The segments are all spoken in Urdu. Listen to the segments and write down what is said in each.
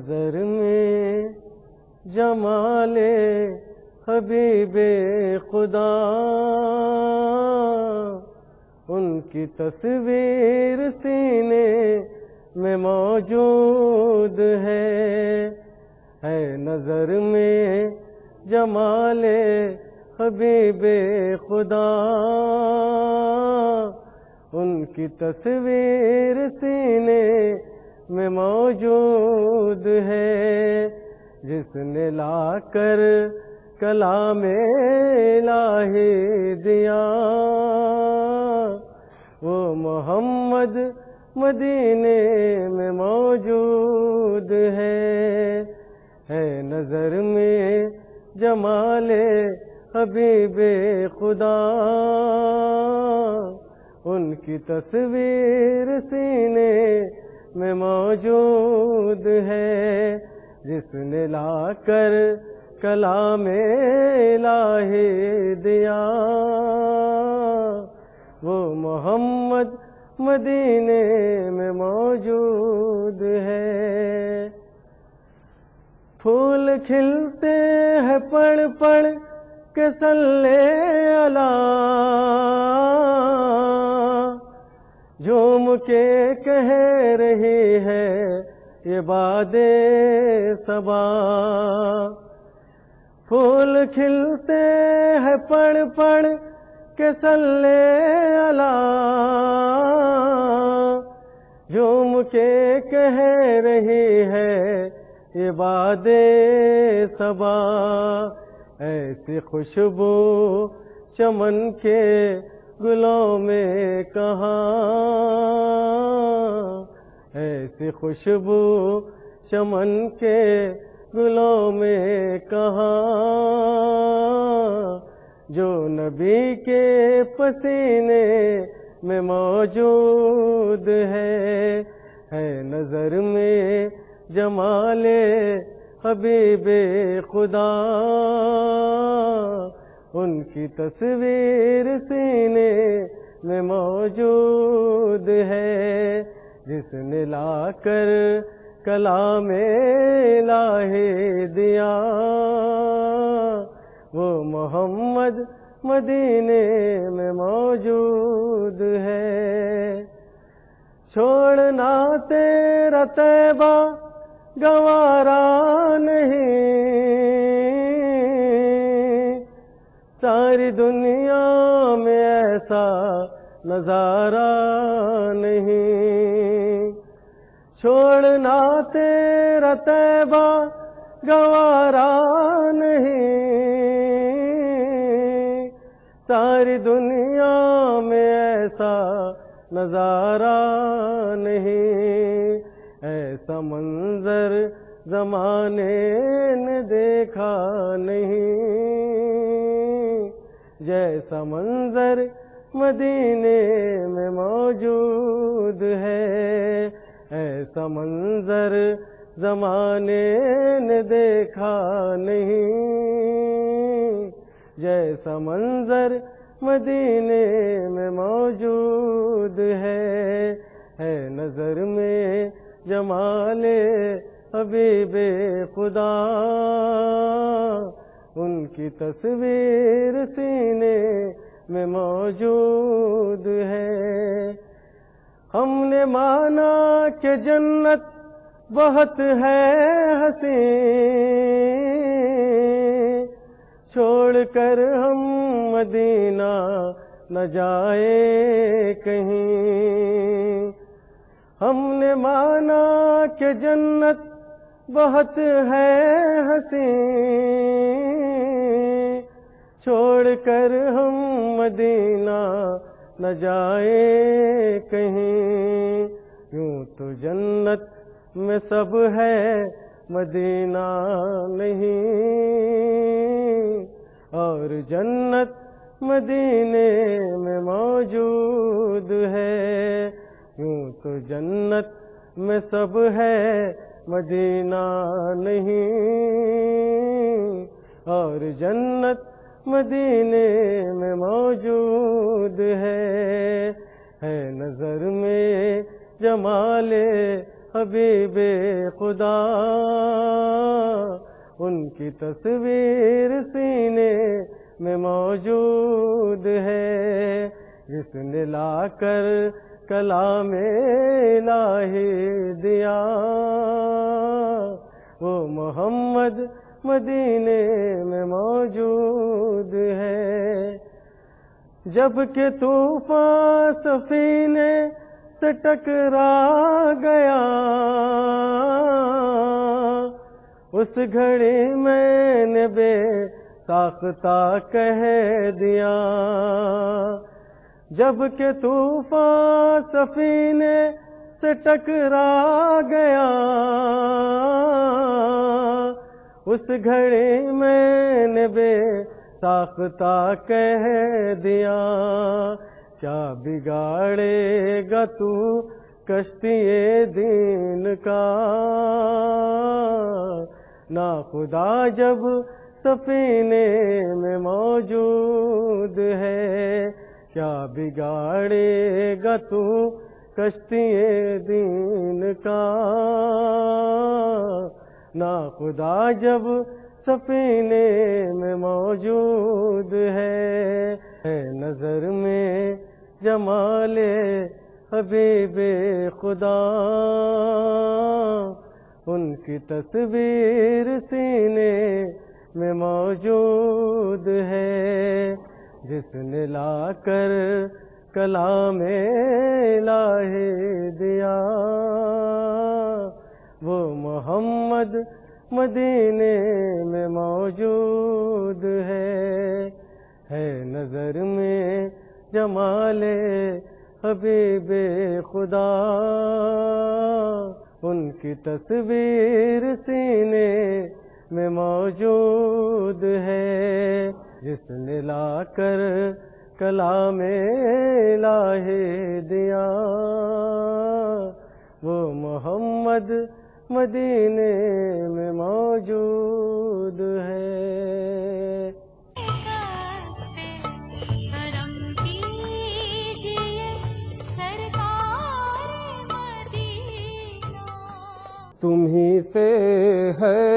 نظر میں جمال حبیب خدا، ان کی تصویر سینے میں موجود ہے نظر میں جمال حبیب خدا، ان کی تصویر سینے میں موجود ہے، جس نے لا کر کلام الہی دیا، وہ محمد مدینے میں موجود ہے نظر میں جمال حبیب خدا، ان کی تصویر سینے میں موجود ہے، جس نے لا کر کلام الہی دیا، وہ محمد مدینے میں موجود ہے۔ پھول کھلتے ہیں پڑھ پڑھ کے صلی علی، جھوم کے کہہ رہی ہے یہ باد صبا، پھول کھلتے ہیں پڑھ پڑھ کے صلی علی، جھوم کے کہہ رہی ہے یہ باد صبا، ایسی خوشبو چمن کے گلوں میں کہاں، ایسی خوشبو چمن کے گلوں میں کہاں، جو نبی کے پسینے میں موجود ہے نظر میں جمال حبیب خدا، ان کی تصویر سینے میں موجود ہے، جس نے لا کر کلام الہی دیا، وہ محمد مدینے میں موجود ہے۔ چھوڑنا تیرا طیبہ گوارا نہیں، ساری دنیا میں ایسا نظارہ نہیں، چھوڑنا تیرا طیبہ گوارا نہیں، ساری دنیا میں ایسا نظارہ نہیں، ایسا منظر زمانے نے دیکھا نہیں، جیسا منظر مدینے میں موجود ہے، ایسا منظر زمانے نے دیکھا نہیں، جیسا منظر مدینے میں موجود ہے نظر میں جمال حبیب خدا، ان کی تصویر سینے میں موجود ہے۔ ہم نے مانا کہ جنت بہت ہے حسین، چھوڑ کر ہم مدینہ نہ جائے کہیں، ہم نے مانا کہ جنت بہت ہے حسین، چھوڑ کر ہم مدینہ نہ جائے کہیں، یوں تو جنت میں سب ہے مدینہ نہیں، اور جنت مدینے میں موجود ہے، یوں تو جنت میں سب ہے مدینہ نہیں، اور جنت مدینے میں موجود ہے نظر میں جمال حبیب خدا، ان کی تصویر سینے میں موجود ہے، جس نے لا کر کلام الہی دیا، وہ محمد مدینے میں موجود ہے۔ جب کہ طوفان سفینے سے ٹکرا گیا، اس گھڑی میں نے بے ساختہ کہہ دیا، جب کہ طوفان سفینے سے ٹکرا گیا، اس گھڑی میں نے بے ساختہ کہہ دیا، کیا بگاڑے گا تو کشتی دین کا، نا خدا جب سفینے میں موجود ہے، کیا بگاڑے گا تو کشتی دین کا، نا خدا جب سفینے میں موجود ہے۔ نظر میں جمال حبیب خدا، ان کی تصویر سینے میں موجود ہے، جس نے لا کر کلام الہی دیا، وہ محمد مدینے میں موجود ہے۔ نظر میں جمال حبیب خدا، ان کی تصویر سینے میں موجود ہے، جس نے لا کر کلام الہی دیا، وہ محمد مدینے میں موجود ہے۔ تمہیں سے ہے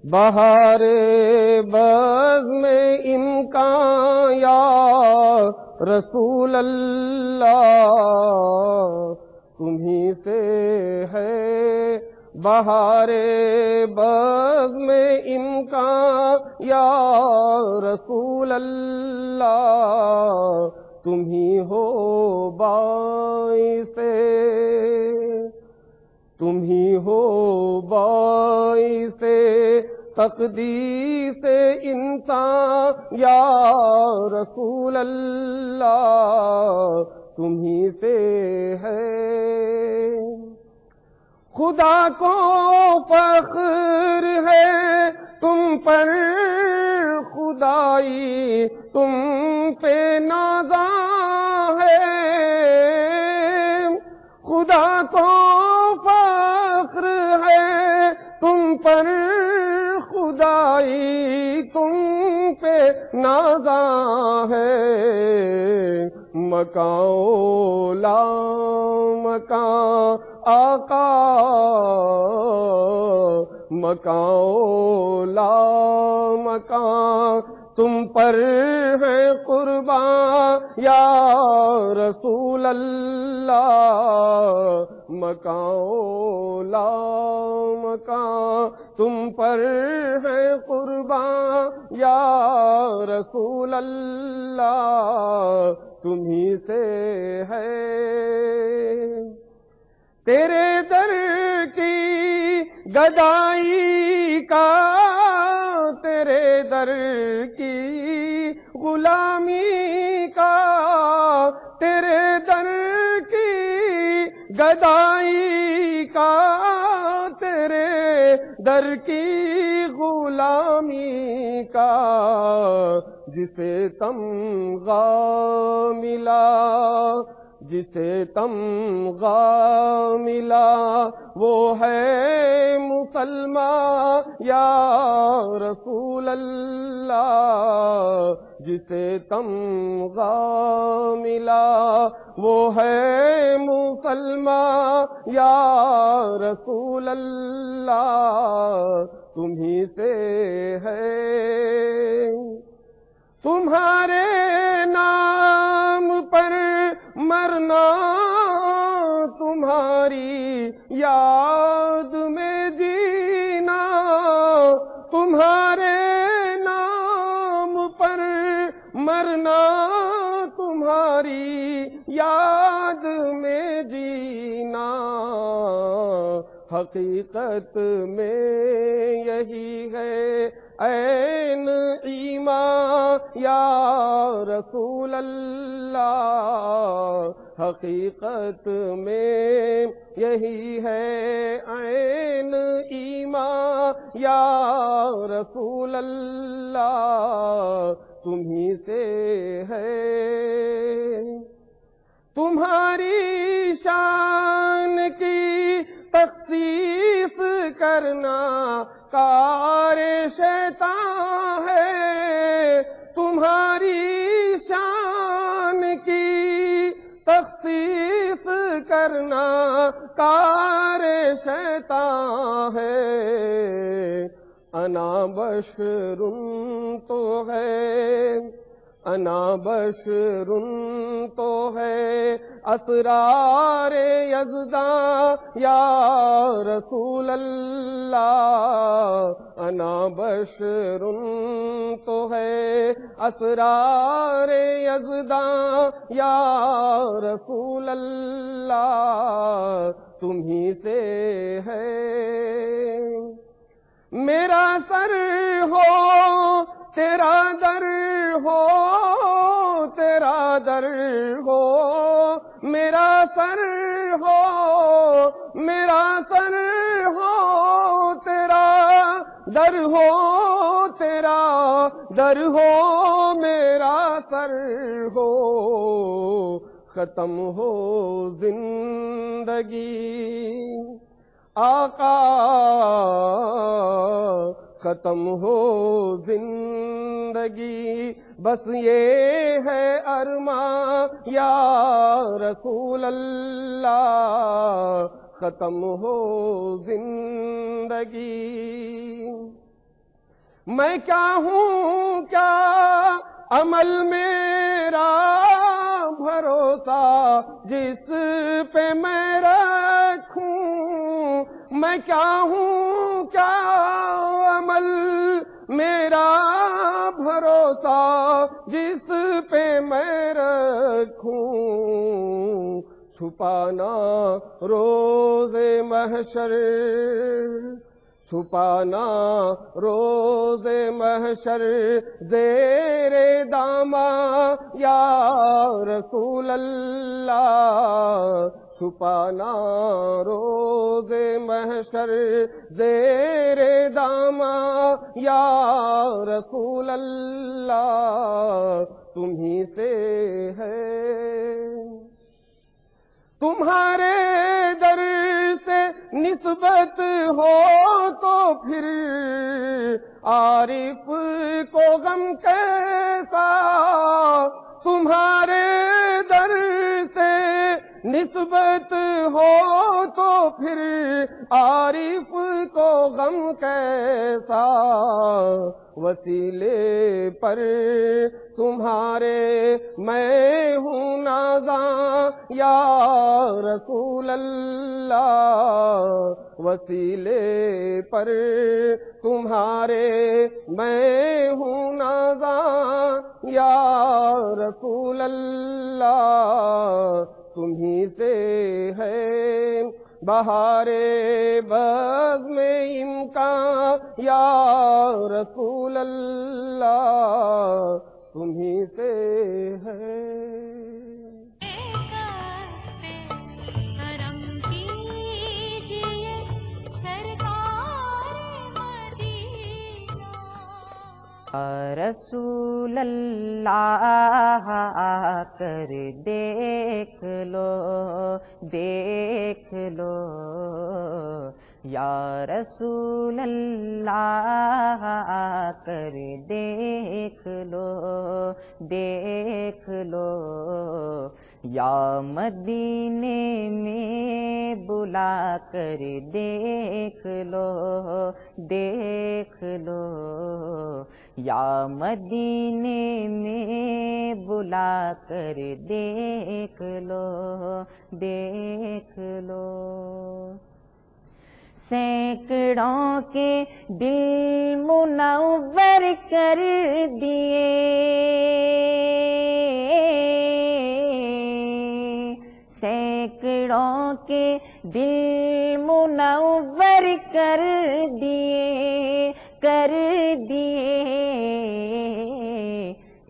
بہار بزم امکان یا رسول اللہ، تمہیں سے ہے بہار بزم امکان یا رسول اللہ، تمہیں ہو باعث باعث تقدیس انسان یا رسول اللہ، تمہیں سے ہے۔ خدا کو فخر ہے تم پر، خدائی تم پہ نازاں ہے، خدا کو فخر ہے تم پر، خدائی تم پہ نازاں ہے، مکان اولا مکان آقا، مکان اولا مکان تم پر ہے قربان یا رسول اللہ، مکان اولا مکان تم پر ہے قربان یا رسول اللہ، تمہیں سے ہے۔ تیرے در کی گدائی کا، تیرے در کی غلامی کا، تیرے در کی گدائی کا، تیرے در کی غلامی کا، جسے تمغہ ملا، جسے تمغہ ملا، وہ ہے مسلمان یا رسول اللہ، جسے تمغہ ملا وہ ہے مسلمان یا رسول اللہ تمہیں سے ہے تمہارے نام پر مرنا تمہاری یاد میں جینا تمہارے نام پر مرنا تمہاری یاد میں جینا حقیقت میں یہی ہے عین ایمان یا رسول اللہ حقیقت میں یہی ہے عین ایمان یا رسول اللہ تمہیں سے ہے تمہاری شان کی تخصیص کرنا کار شیطان ہے تمہاری شان کی تخصیص کرنا کار شیطان ہے انا بشر تو ہے انا بشر تو ہے اسرار یزداں یا رسول اللہ انا بشر تو ہے اسرار یزداں یا رسول اللہ تمہیں سے ہے میرا سر ہو تیرا در ہو تیرا در ہو میرا سر ہو میرا سر ہو تیرا در ہو تیرا در ہو میرا سر ہو ختم ہو زندگی آقا ختم ہو زندگی بس یہ ہے ارمان یا رسول اللہ ختم ہو زندگی میں کیا ہوں کیا عمل میرا بھروسہ جس پہ میں رکھوں میں کیا ہوں کیا عمل میرا بھروسہ جس پہ میں رکھوں چھپانا روز محشر چھپانا روز محشر زیر دامن یا رسول اللہ چھپانا روز محشر زیر دامن یا رسول اللہ تمہیں سے ہے تمہارے در سے نسبت ہو تو پھر عارف کو غم کیسا تمہارے در سے نسبت ہو تو پھر عارف کو غم کیسا وسیلے پر تمہارے میں ہوں نازاں یا رسول اللہ وسیلے پر تمہارے میں ہوں نازاں یا رسول اللہ تمہیں سے ہے بہار بزم امکان یا رسول اللہ تمہیں سے ہے رسول اللہ آ کر دیکھ لو یا رسول اللہ آ کر دیکھ لو دیکھ لو، یا مدینے میں بلا کر دیکھ لو دیکھ لو، یا مدینے میں بلا کر دیکھ لو دیکھ لو۔ سینکڑوں کے دل منور کر دیے، سینکڑوں کے دل منور کر دیے کر دیے،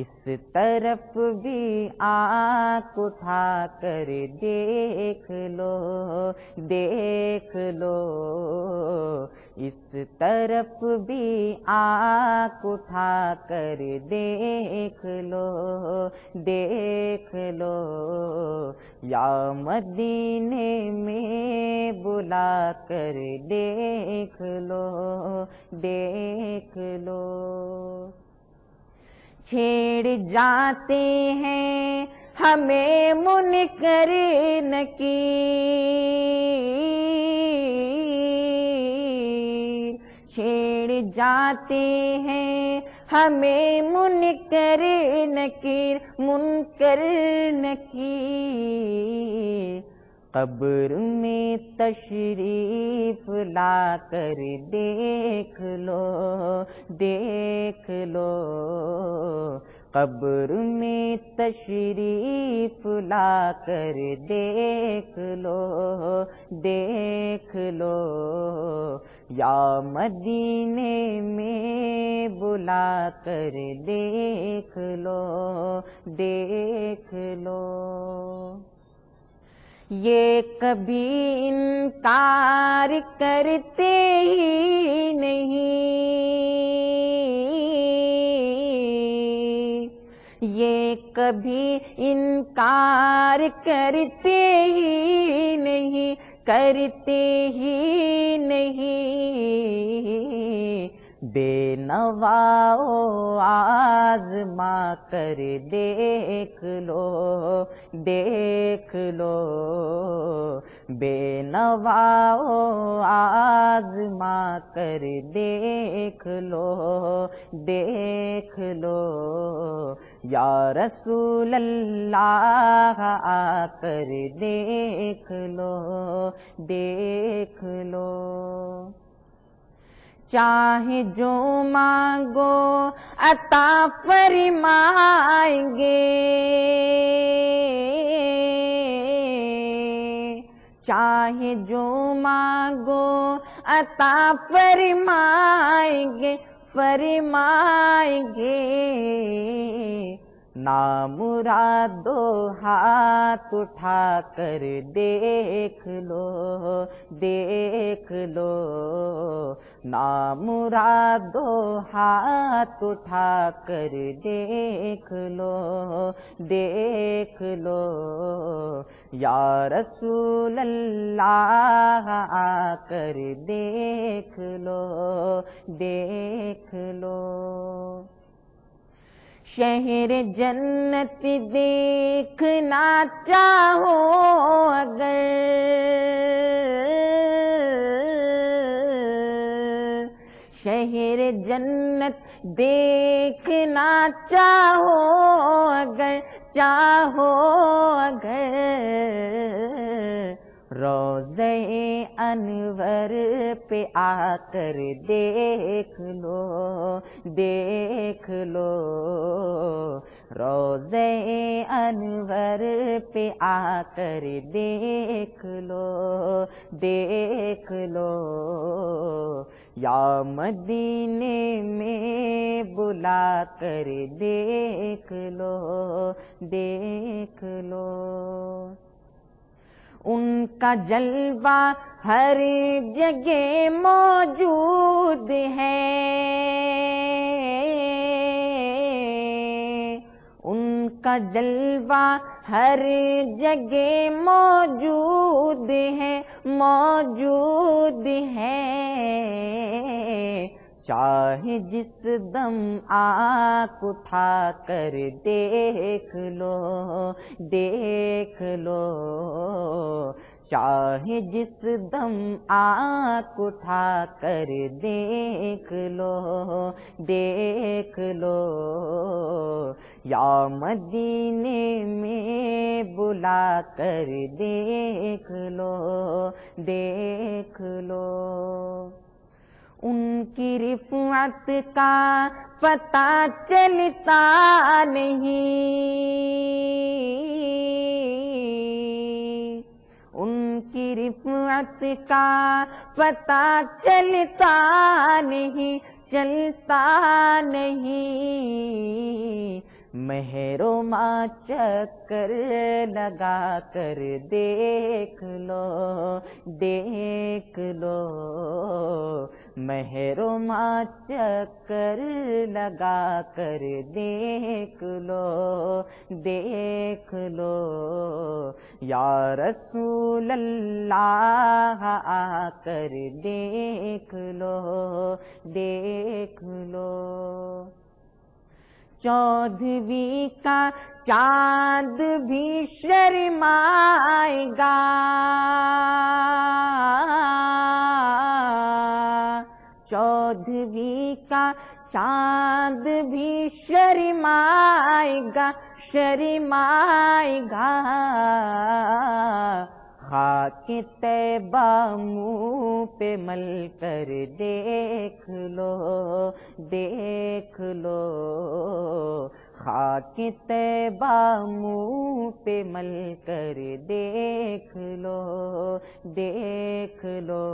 اس طرف بھی آنکھ اٹھا کر دیکھ لو دیکھ لو، اس طرف بھی آنکھ اٹھا کر دیکھ لو دیکھ لو، یا مدینے میں بلا کر دیکھ لو دیکھ لو۔ چھیڑ جاتے ہیں ہمیں منکر نکیر، چھیڑ جاتے ہیں ہمیں منکر نکیر منکر نکیر، قبر میں تشریف لا کر دیکھ لو دیکھ لو، قبر میں تشریف لا کر دیکھ لو دیکھ لو، یا مدینے میں بلا کر دیکھ لو دیکھ لو۔ یہ کبھی انکار کرتے ہی نہیں، یہ کبھی انکار کرتے ہی نہیں کرتے ہی نہیں، بے نواؤ آزما کر دیکھ لو دیکھ لو، بے نواؤ آزما کر دیکھ لو دیکھ لو، یا رسول اللہ آ کر دیکھ لو دیکھ لو، چاہے جو مانگو عطا فرمائیں گے، چاہے جو مانگو عطا فرمائیں گے فرمائیں گے، نامرادو ہاتھ اٹھا کر دیکھ لو دیکھ لو، نامرادو ہاتھ اٹھا کر دیکھ لو دیکھ لو، یا رسول اللہ آ کر دیکھ لو دیکھ لو۔ شہر جنت دیکھنا چاہو اگر، شہر جنت دیکھنا چاہو اگر چاہو اگر، روضہ انور پہ آ کر دیکھ لو دیکھ لو، روضہ انور پہ آ کر دیکھ لو دیکھ لو، یا مدینے میں بلا کر دیکھ لو دیکھ لو، ان کا جلوہ ہر جگہ موجود ہے، ان کا جلوہ ہر جگہ موجود ہے موجود ہے، چاہے جس دم آنکھ اٹھا کر دیکھ لو، دیکھ لو، چاہے جس دم آنکھ اٹھا کر دیکھ لو، دیکھ لو، یا مدینے میں بلا کر دیکھ لو، دیکھ لو۔ ان کی رفعت کا پتہ چلتا نہیں، ان کی رفعت کا پتہ چلتا نہیں، چلتا نہیں، مہرما چکر لگا کر دیکھ لو، دیکھ لو، مہرما چکر لگا کر دیکھ لو، دیکھ لو، یا رسول اللہ آ کر دیکھ لو، دیکھ لو۔ چودھویں کا چاند بھی شرمائے گا، چودھویں کا چاند بھی شرمائے گا، شرمائے گا، خاک طیبہ منہ پہ مل کر دیکھ لو، دیکھ لو، خاک طیبہ منہ پہ مل کر دیکھ لو، دیکھ لو،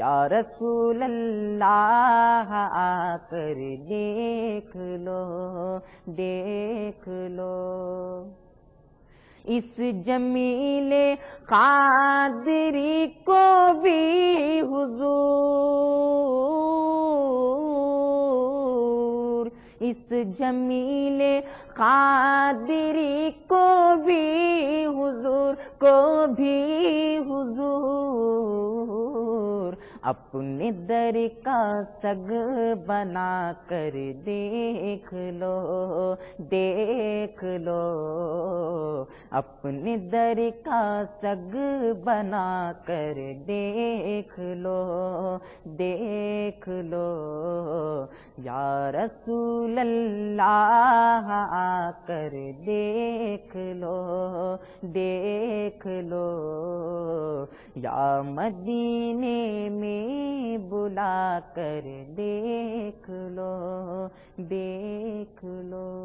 یا رسول اللہ آ کر دیکھ لو، دیکھ لو۔ اس جمیل قادری کو بھی حضور، اس جمیل قادری کو بھی حضور، کو بھی حضور، اپنے در کا سگ بنا کر دیکھ لو، دیکھ لو، اپنے در کا سگ بنا کر دیکھ لو، دیکھ لو، یا رسول اللہ آ کر دیکھ لو، دیکھ لو، یا مدینے میں بلا کر دیکھ لو، دیکھ لو۔